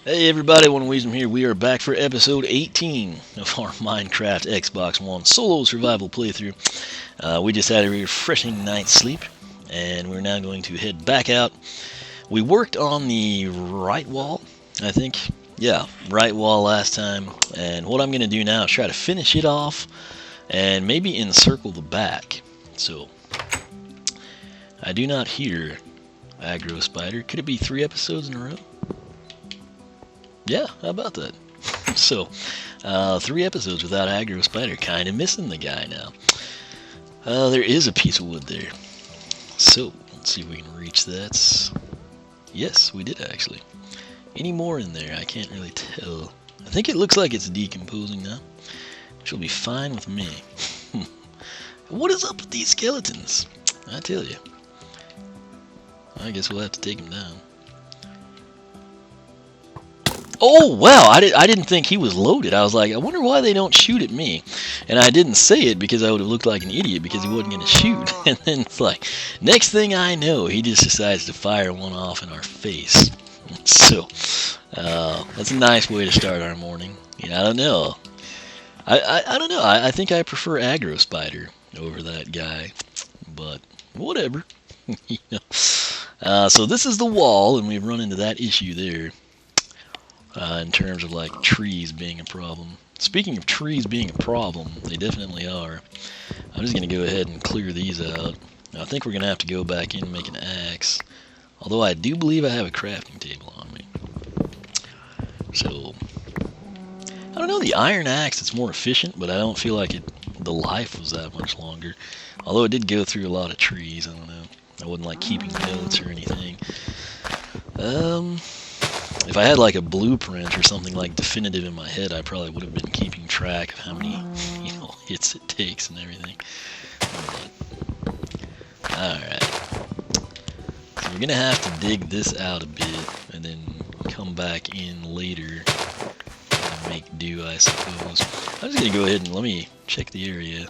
Hey everybody, One Wisdom here. We are back for episode 18 of our Minecraft Xbox One solo survival playthrough. We just had a refreshing night's sleep, and we're now going to head back out. We worked on the right wall, I think. Yeah, right wall last time, and what I'm going to do now is try to finish it off and maybe encircle the back. So, I do not hear aggro spider. Could it be 3 episodes in a row? Yeah, how about that? So, 3 episodes without aggro spider. Kind of missing the guy now. There is a piece of wood there. So, let's see if we can reach that. Yes, we did actually. Any more in there? I can't really tell. I think it looks like it's decomposing now, which will be fine with me. What is up with these skeletons? I tell you. I guess we'll have to take them down. Oh, wow, I didn't think he was loaded. I was like, I wonder why they don't shoot at me. And I didn't say it because I would have looked like an idiot because he wasn't going to shoot. And then it's like, next thing I know, he just decides to fire one off in our face. So, that's a nice way to start our morning. I don't know. I don't know. I think I prefer aggro spider over that guy. But, whatever. So this is the wall, and we've run into that issue there. In terms of like trees being a problem. Speaking of trees being a problem, they definitely are. I'm just going to go ahead and clear these out. I think we're going to have to go back in and make an axe. Although I do believe I have a crafting table on me. So, I don't know, the iron axe is more efficient, but I don't feel like the life was that much longer. Although it did go through a lot of trees, I don't know. I wasn't like keeping notes or anything. If I had like a blueprint or something like definitive in my head, I probably would have been keeping track of how many, hits it takes and everything. Alright. So we're gonna have to dig this out a bit and then come back in later and make do, I suppose. I'm just gonna go ahead and let me check the area.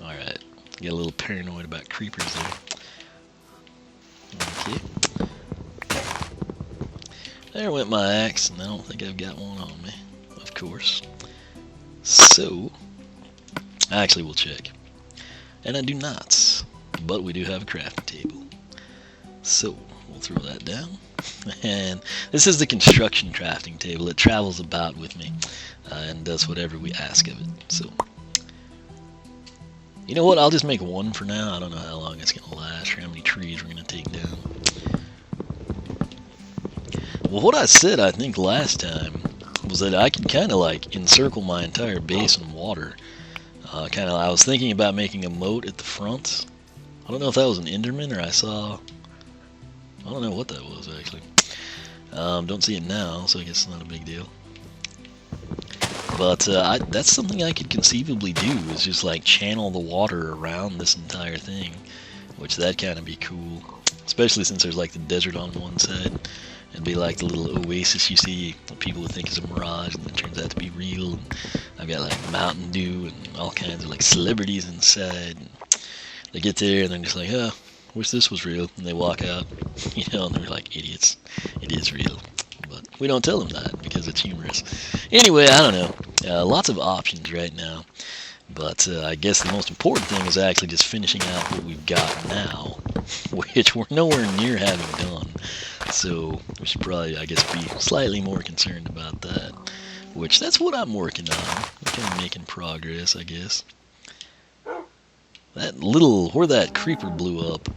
Alright. Get a little paranoid about creepers there. Okay. There went my axe, and I don't think I've got one on me, of course. So, actually we'll check. And I do not, but we do have a crafting table. So, we'll throw that down. And this is the construction crafting table. It travels about with me and does whatever we ask of it. So, you know what, I'll just make one for now. I don't know how long it's going to last or how many trees we're going to take down. Well, what I said, I think, last time was that I could kind of like encircle my entire base in water. I was thinking about making a moat at the front. I don't know if that was an Enderman or I don't know what that was actually. Don't see it now, so I guess it's not a big deal. But that's something I could conceivably do, is just like channel the water around this entire thing, which that kind of be cool. Especially since there's like the desert on one side. It'd be like the little oasis you see that people would think is a mirage, and it turns out to be real. And I've got like Mountain Dew and all kinds of like celebrities inside. And they get there and they're just like, oh, wish this was real. And they walk out, and they're like, idiots. It is real. But we don't tell them that because it's humorous. Anyway, I don't know. Lots of options right now. But I guess the most important thing is actually just finishing out what we've got now, which we're nowhere near having done. So we should probably, I guess, be slightly more concerned about that. Which, that's what I'm working on. We're kind of making progress, I guess. Where that creeper blew up,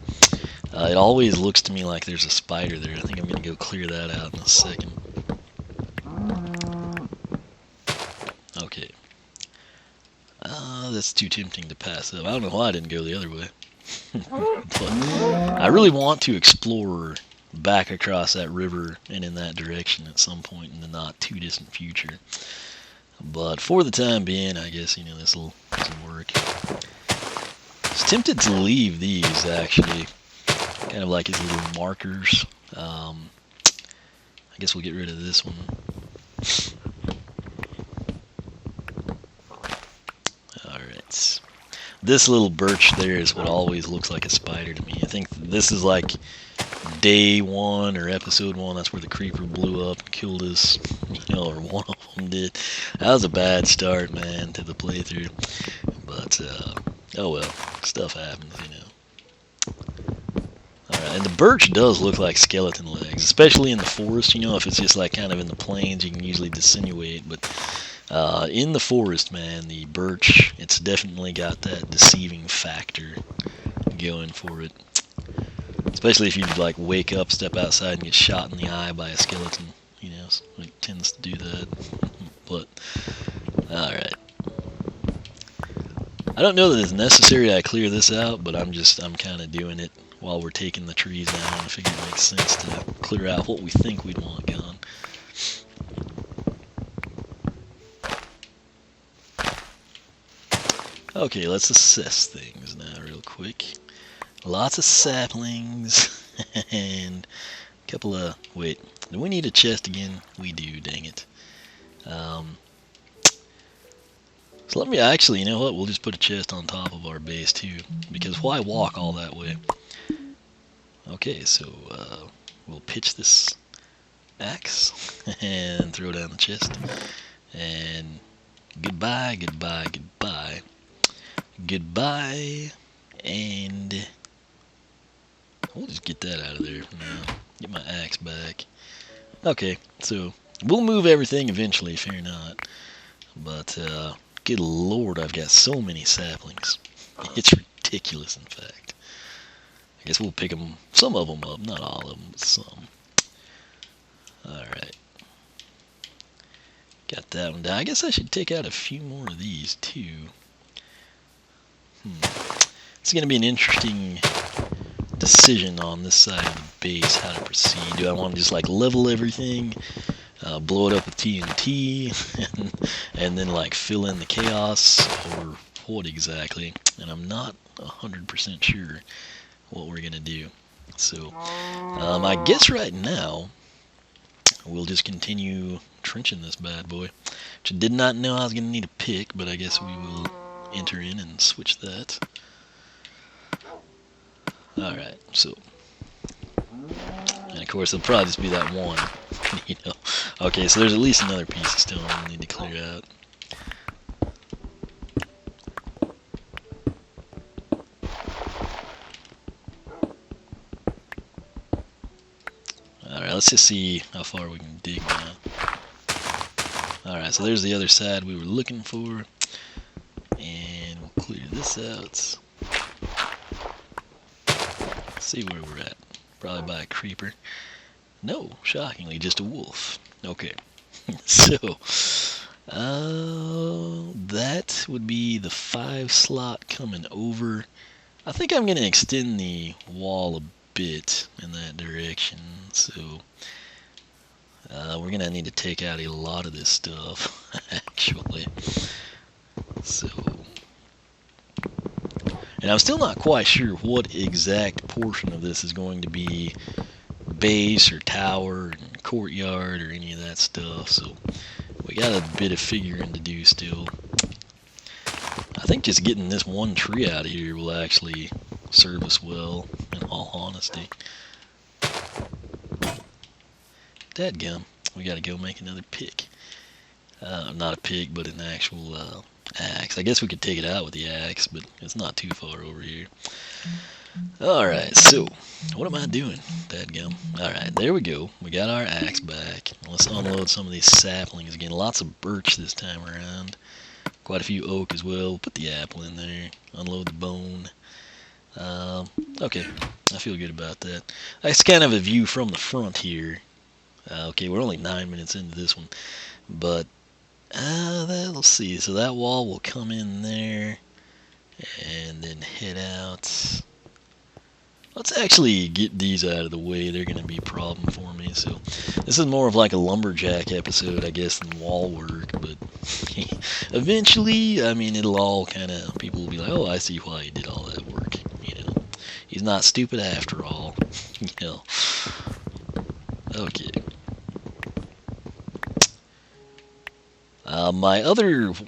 it always looks to me like there's a spider there. I think I'm going to go clear that out in a second. Okay. That's too tempting to pass up. I don't know why I didn't go the other way. But I really want to explore back across that river and in that direction at some point in the not too distant future. But for the time being, I guess, this will work. I was tempted to leave these, actually, kind of like as little markers. I guess we'll get rid of this one. Alright. This little birch there is what always looks like a spider to me. I think this is like day 1 or episode 1, that's where the creeper blew up and killed us, you know, or one of them did. That was a bad start, man, to the playthrough. But, oh well, stuff happens, you know. Alright, and the birch does look like skeleton legs, especially in the forest, you know. If it's just like kind of in the plains, you can usually dissimulate, but in the forest, man, the birch, it's definitely got that deceiving factor going for it. Especially if you like wake up, step outside, and get shot in the eye by a skeleton, you know, so it tends to do that. But, alright. I don't know that it's necessary I clear this out, but I'm kind of doing it while we're taking the trees down. I figure it makes sense to clear out what we think we'd want gone. Okay, let's assess things now real quick. Lots of saplings and a couple of... Wait, do we need a chest again? We do, dang it. So let me actually, you know what? We'll just put a chest on top of our base too, because why walk all that way? Okay, so we'll pitch this axe and throw down the chest. And goodbye, goodbye, goodbye. Goodbye, and we'll just get that out of there for now. Get my axe back. Okay, so we'll move everything eventually, fear not. But, good lord, I've got so many saplings. It's ridiculous, in fact. I guess we'll pick them, some of them up, not all of them, but some. Alright. Got that one down. I guess I should take out a few more of these, too. It's going to be an interesting decision on this side of the base, how to proceed. Do I want to just like level everything, blow it up with TNT, and then like fill in the chaos, or what exactly? And I'm not 100% sure what we're going to do. So, I guess right now, we'll just continue trenching this bad boy, which I did not know I was going to need a pick, but I guess we will enter in and switch that. Alright, so, and of course it'll probably just be that one, you know. Okay, so there's at least another piece of stone we'll need to clear out. Alright, let's just see how far we can dig now. Alright, so there's the other side we were looking for. And we'll clear this out. Let's see where we're at. Probably by a creeper. No, shockingly, just a wolf. Okay. So, that would be the 5 slot coming over. I think I'm going to extend the wall a bit in that direction. So, we're going to need to take out a lot of this stuff, actually. So, and I'm still not quite sure what exact portion of this is going to be base or tower and courtyard or any of that stuff. So we got a bit of figuring to do still. I think just getting this one tree out of here will actually serve us well, in all honesty. Dadgum, we gotta go make another pick. Not a pick, but an actual axe. I guess we could take it out with the axe, but it's not too far over here. Alright, so, what am I doing? Dadgum. Alright, there we go. We got our axe back. Let's unload some of these saplings again. Lots of birch this time around. Quite a few oak as well. Put the apple in there. Unload the bone. Okay, I feel good about that. That's kind of a view from the front here. Okay, we're only 9 minutes into this one. But, let's see. So that wall will come in there. And then head out. Let's actually get these out of the way. They're going to be a problem for me. So this is more of like a lumberjack episode, I guess, than wall work. But eventually, I mean, it'll all kind of, people will be like, oh, I see why he did all that work. You know, he's not stupid after all. You know. Okay.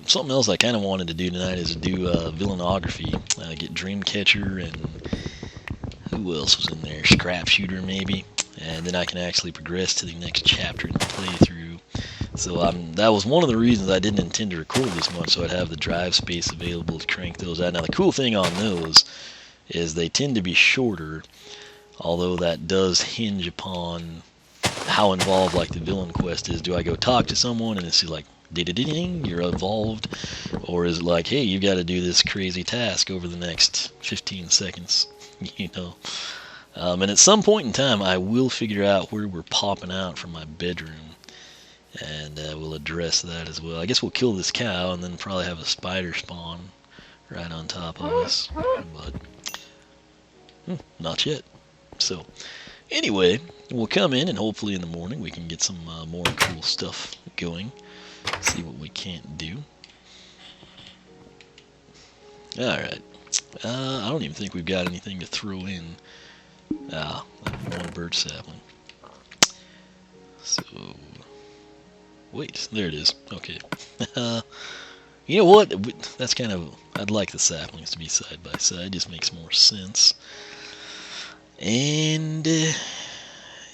Something else I kind of wanted to do tonight is do villaignography. Get Dreamcatcher and Who else was in there? Scrap shooter maybe. And then I can actually progress to the next chapter in the playthrough. So that was one of the reasons I didn't intend to record this much, so I'd have the drive space available to crank those out. Now the cool thing on those is they tend to be shorter, although that does hinge upon how involved like the villain quest is. Do I go talk to someone and it's like, ding, you're involved, or is it like, hey, you got to do this crazy task over the next 15 seconds, you know? And at some point in time, I will figure out where we're popping out from my bedroom, and we'll address that as well. I guess we'll kill this cow and then probably have a spider spawn right on top of us, but not yet. So anyway, we'll come in and hopefully in the morning we can get some more cool stuff going. See what we can't do. Alright. I don't even think we've got anything to throw in. One birch sapling. So, wait, there it is. Okay. You know what? That's kind of, I'd like the saplings to be side by side. It just makes more sense. And,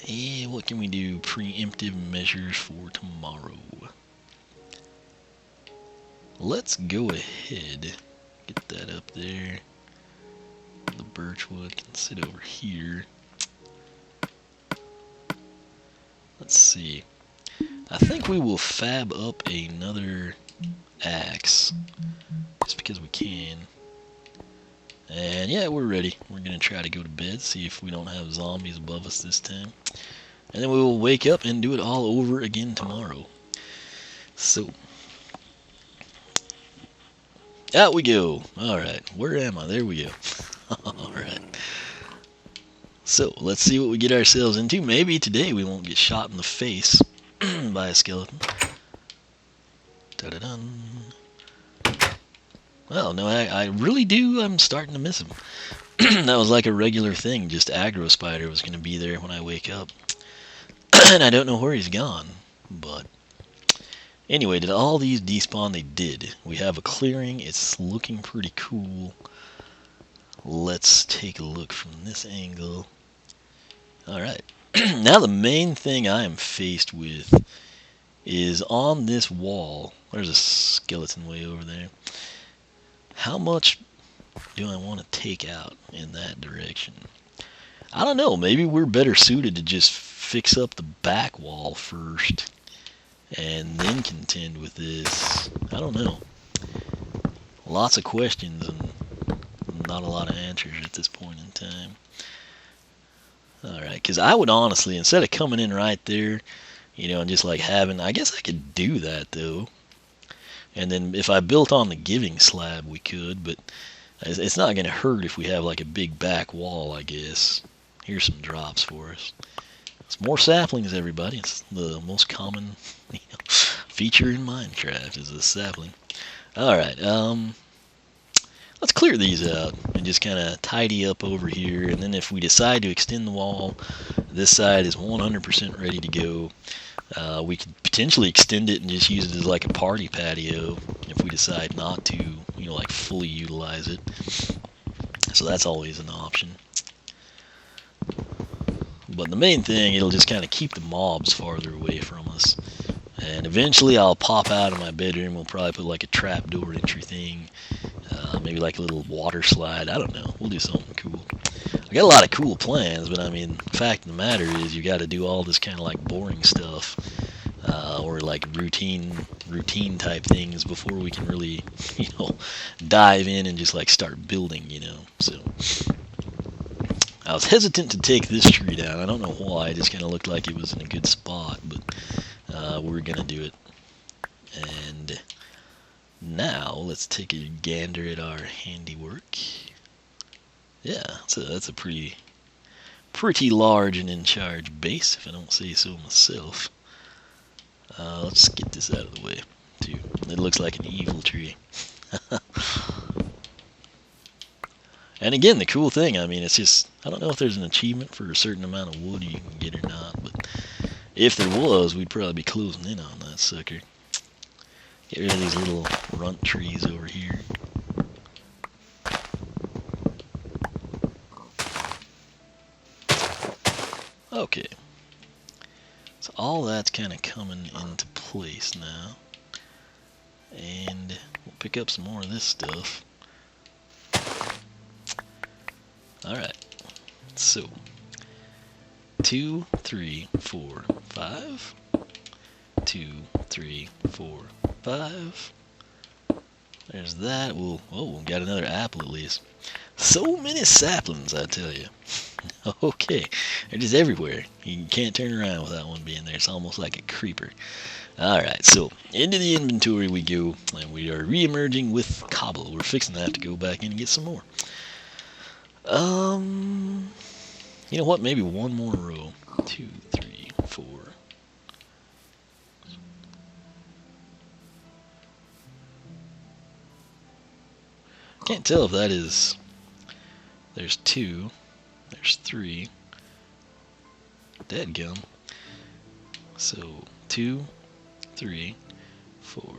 yeah, what can we do? Preemptive measures for tomorrow. Let's go ahead. Get that up there. The birchwood can sit over here. Let's see. I think we will fab up another axe. Just because we can. And yeah, we're ready. We're going to try to go to bed, see if we don't have zombies above us this time. And then we will wake up and do it all over again tomorrow. So, out we go. Alright, where am I? There we go. Alright. So, let's see what we get ourselves into. Maybe today we won't get shot in the face by a skeleton. Da-da-dun. Well, no, I really do. I'm starting to miss him. That was like a regular thing. Just aggro spider was going to be there when I wake up. And I don't know where he's gone. But anyway, did all these despawn? They did. We have a clearing. It's looking pretty cool. Let's take a look from this angle. Alright. Now the main thing I am faced with is on this wall. There's a skeleton way over there. How much do I want to take out in that direction? I don't know. Maybe we're better suited to just fix up the back wall first and then contend with this. I don't know. Lots of questions and not a lot of answers at this point in time. Alright, because I would honestly, instead of coming in right there, you know, and just like having, I guess I could do that though. And then if I built on the giving slab, we could, but it's not going to hurt if we have like a big back wall, I guess. Here's some drops for us. It's more saplings, everybody. It's the most common feature in Minecraft is a sapling. Alright, let's clear these out and just kind of tidy up over here. And then if we decide to extend the wall, this side is 100% ready to go. We could potentially extend it and just use it as like a party patio if we decide not to, you know, like fully utilize it. So that's always an option. But the main thing, it'll just kind of keep the mobs farther away from us. And eventually I'll pop out of my bedroom. We'll probably put like a trapdoor entry thing. Maybe like a little water slide. I don't know. We'll do something cool. I got a lot of cool plans, but I mean, the fact of the matter is you got to do all this kind of like boring stuff. Or like routine type things before we can really, you know, dive in and just like start building, you know. So I was hesitant to take this tree down. I don't know why. It just kind of looked like it was in a good spot, but we're gonna do it. And now let's take a gander at our handiwork. Yeah, so that's a pretty large and in charge base, if I don't say so myself. Let's get this out of the way, too. It looks like an evil tree. And again, the cool thing, I mean, it's just, I don't know if there's an achievement for a certain amount of wood you can get or not, but if there was, we'd probably be closing in on that sucker. Get rid of these little runt trees over here. Okay. So all that's kind of coming into place now. And we'll pick up some more of this stuff. Alright. So 2, 3, 4, 5. 2, 3, 4, 5. There's that. We'll got another apple at least. So many saplings, I tell you. Okay, they're just everywhere. You can't turn around without one being there. It's almost like a creeper. Alright, so into the inventory we go, and we are re-emerging with cobble. We're fixing to have to go back in and get some more. You know what? Maybe one more row. 2, 3, 4. Can't tell if that is... There's 2. There's 3. Dadgum. So 2, 3, 4,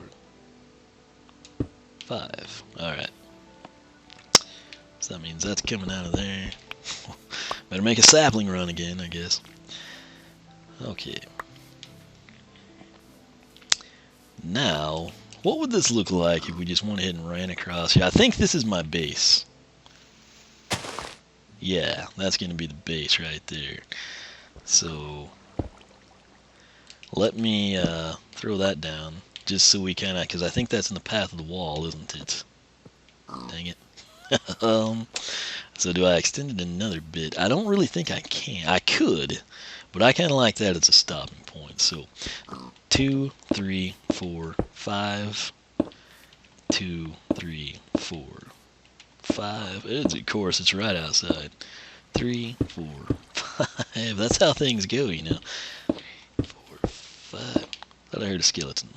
5. Alright. So that means that's coming out of there. Better make a sapling run again, I guess. Okay. Now, what would this look like if we just went ahead and ran across here? I think this is my base. Yeah, that's going to be the base right there. So, let me throw that down, just so we kind of, because I think that's in the path of the wall, isn't it? Dang it. So do I extend it another bit? I don't really think I can. I could, but I kind of like that as a stopping point. So 2, 3, 4, 5. 2, 3, 4, 5. Of course, it's right outside. 3, 4, 5. That's how things go, you know. 4, 5. Thought I heard a skeleton.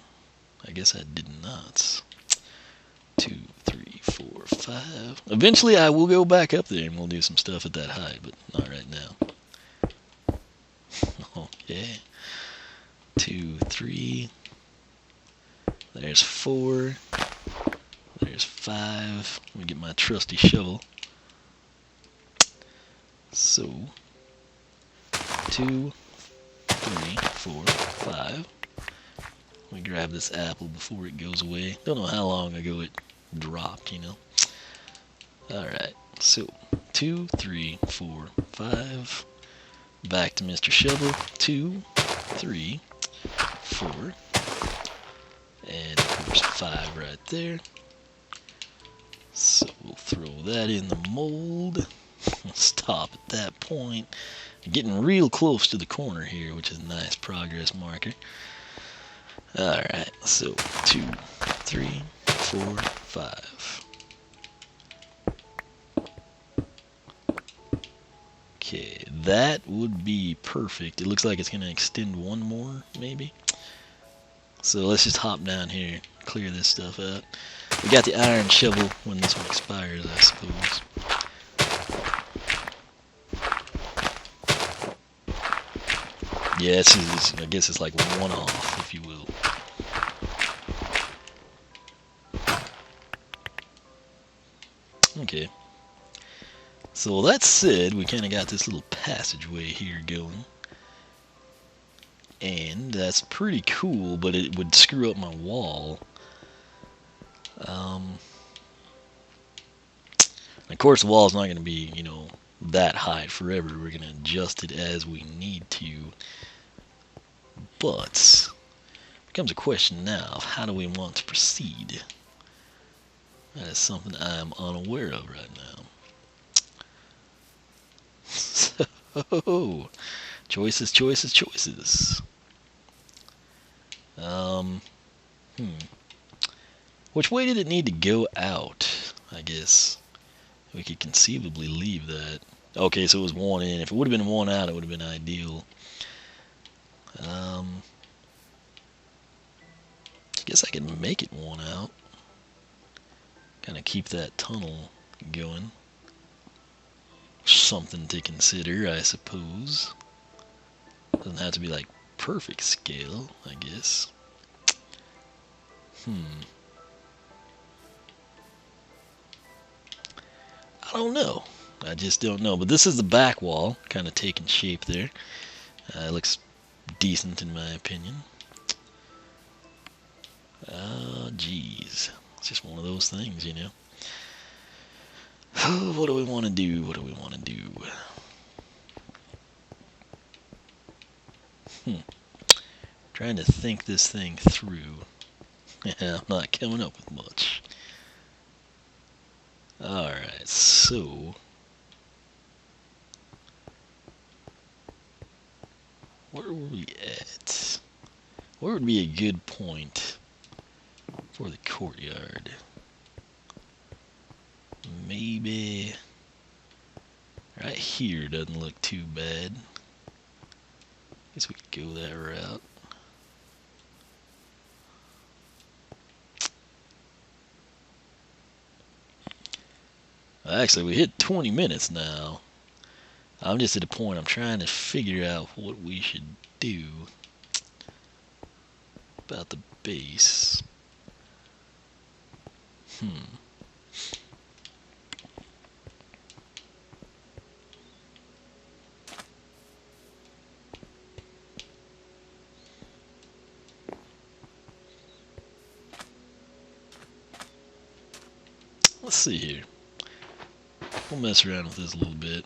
I guess I did not. 2, 3, 4, 5. Eventually, I will go back up there and we'll do some stuff at that height, but not right now. Okay. 2, 3. There's 4. There's 5. Let me get my trusty shovel. So 2, 3, 4, 5. Let me grab this apple before it goes away. Don't know how long ago it dropped, you know. Alright, so 2, 3, 4, 5. Back to Mr. Shovel. 2, 3, 4. And of course 5 right there. So we'll throw that in the mold. Stop at that point. Getting real close to the corner here, which is a nice progress marker. Alright, so 2, 3, 4, 5. Okay, that would be perfect. It looks like it's going to extend one more, maybe. So let's just hop down here, clear this stuff out. We got the iron shovel when this one expires, I suppose. Yeah, I guess it's like one off, if you will. Okay. So that said, we kind of got this little passageway here going. And that's pretty cool, but it would screw up my wall. Of course, the wall's not going to be, you know, that high forever. We're going to adjust it as we need to. But it becomes a question now of how do we want to proceed? That is something I am unaware of right now. So, choices, choices, choices. Which way did it need to go out? I guess we could conceivably leave that. Okay, so it was one in. If it would have been one out, it would have been ideal. I guess I could make it one out. Kind of keep that tunnel going. Something to consider, I suppose. Doesn't have to be like perfect scale, I guess. I don't know. I just don't know. But this is the back wall, kind of taking shape there. It looks decent in my opinion. Geez. It's just one of those things, you know. What do we want to do? What do we want to do? Trying to think this thing through. I'm not coming up with much. Alright, so where were we at? Where would be a good point for the courtyard? Maybe right here doesn't look too bad. Guess we could go that route. Actually, we hit 20 minutes now. I'm just at a point I'm trying to figure out what we should do about the base. Let's see here. We'll mess around with this a little bit.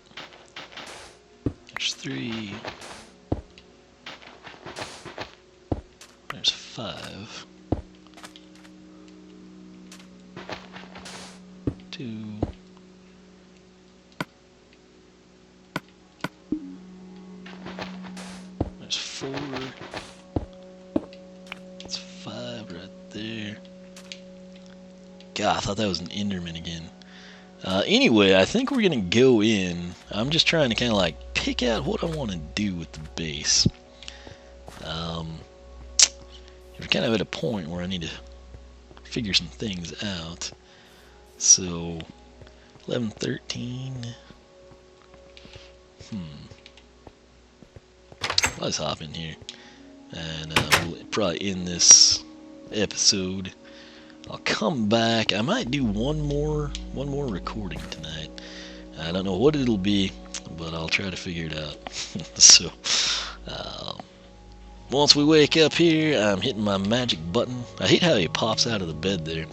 There's 3. There's 5. 2. There's 4. That's 5 right there. God, I thought that was an Enderman again. Anyway, I think we're gonna go in. I'm just trying to kind of like pick out what I want to do with the base. We're kind of at a point where I need to figure some things out. So 11, 13. Let's hop in here, and we'll probably end this episode. I'll come back. I might do one more recording tonight. I don't know what it'll be, but I'll try to figure it out. So, once we wake up here, I'm hitting my magic button. I hate how he pops out of the bed there.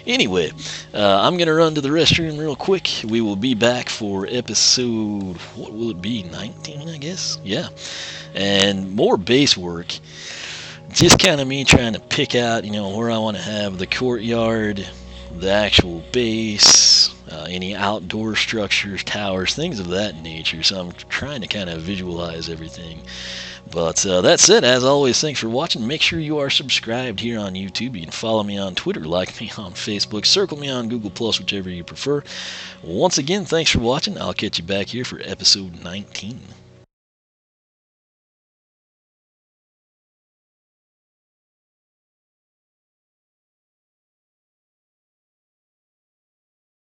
Anyway, I'm going to run to the restroom real quick. We will be back for episode, what will it be, 19, I guess? Yeah. And more base work. Just kind of me trying to pick out, you know, where I want to have the courtyard, the actual base, any outdoor structures, towers, things of that nature. So I'm trying to kind of visualize everything. But that said, as always, thanks for watching. Make sure you are subscribed here on YouTube. You can follow me on Twitter, like me on Facebook, circle me on Google+, whichever you prefer. Once again, thanks for watching. I'll catch you back here for episode 19.